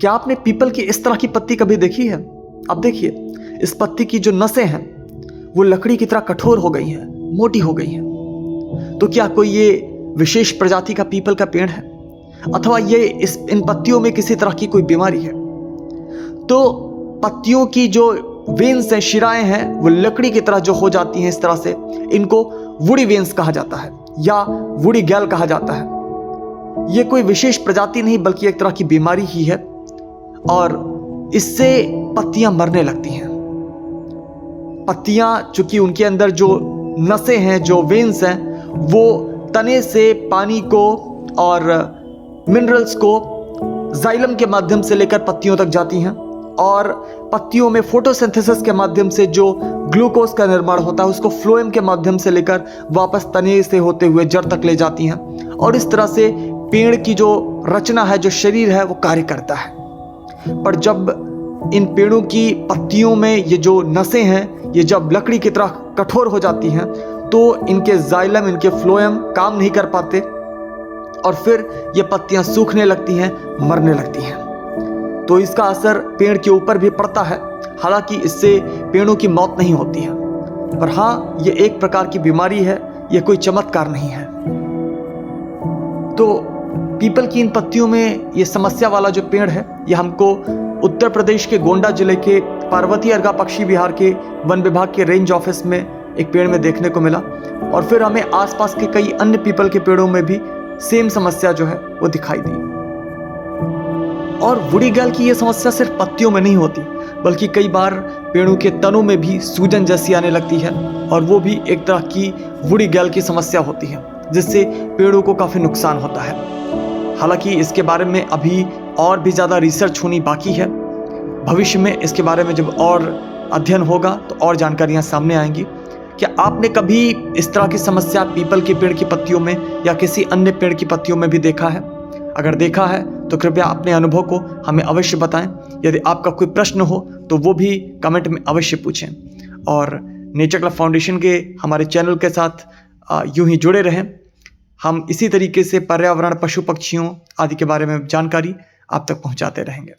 क्या आपने पीपल की इस तरह की पत्ती कभी देखी है? अब देखिए, इस पत्ती की जो नसें हैं वो लकड़ी की तरह कठोर हो गई हैं, मोटी हो गई हैं। तो क्या कोई ये विशेष प्रजाति का पीपल का पेड़ है, अथवा ये इन पत्तियों में किसी तरह की कोई बीमारी है? तो पत्तियों की जो वेन्स हैं, शिराएं हैं, वो लकड़ी की तरह जो हो जाती हैं इस तरह से, इनको वुडी वेन्स कहा जाता है या वुडी गैल कहा जाता है। ये कोई विशेष प्रजाति नहीं बल्कि एक तरह की बीमारी ही है, और इससे पत्तियां मरने लगती हैं। पत्तियां, चूंकि उनके अंदर जो नसें हैं, जो वेन्स हैं, वो तने से पानी को और मिनरल्स को जाइलम के माध्यम से लेकर पत्तियों तक जाती हैं, और पत्तियों में फोटोसिंथेसिस के माध्यम से जो ग्लूकोज का निर्माण होता है उसको फ्लोएम के माध्यम से लेकर वापस तने से होते हुए जड़ तक ले जाती हैं, और इस तरह से पेड़ की जो रचना है, जो शरीर है, वो कार्य करता है। पर जब इन पेड़ों की पत्तियों में ये जो नसें हैं, ये जब लकड़ी की तरह कठोर हो जाती हैं, तो इनके जाइलम, इनके फ्लोएम काम नहीं कर पाते, और फिर ये पत्तियां सूखने लगती हैं, मरने लगती हैं। तो इसका असर पेड़ के ऊपर भी पड़ता है। हालांकि इससे पेड़ों की मौत नहीं होती है, पर हाँ, ये एक प्रकार की बीमारी है, ये कोई चमत्कार नहीं है। तो पीपल की इन पत्तियों में ये समस्या वाला जो पेड़ है, ये हमको उत्तर प्रदेश के गोंडा जिले के पार्वती अर्गा पक्षी विहार के वन विभाग के रेंज ऑफिस में एक पेड़ में देखने को मिला, और फिर हमें आसपास के कई अन्य पीपल के पेड़ों में भी सेम समस्या जो है वो दिखाई दी। और वुडी गैल की ये समस्या सिर्फ पत्तियों में नहीं होती, बल्कि कई बार पेड़ों के तनों में भी सूजन जैसी आने लगती है, और वो भी एक तरह की वुडी गैल की समस्या होती है, जिससे पेड़ों को काफ़ी नुकसान होता है। हालांकि इसके बारे में अभी और भी ज़्यादा रिसर्च होनी बाकी है। भविष्य में इसके बारे में जब और अध्ययन होगा तो और जानकारियाँ सामने आएंगी। क्या आपने कभी इस तरह की समस्या पीपल के पेड़ की पत्तियों में या किसी अन्य पेड़ की पत्तियों में भी देखा है? अगर देखा है तो कृपया अपने अनुभव को हमें अवश्य बताएं। यदि आपका कोई प्रश्न हो तो वो भी कमेंट में अवश्य पूछें, और नेचर क्लब फाउंडेशन के हमारे चैनल के साथ यूं ही जुड़े रहें। हम इसी तरीके से पर्यावरण, पशु पक्षियों आदि के बारे में जानकारी आप तक पहुंचाते रहेंगे।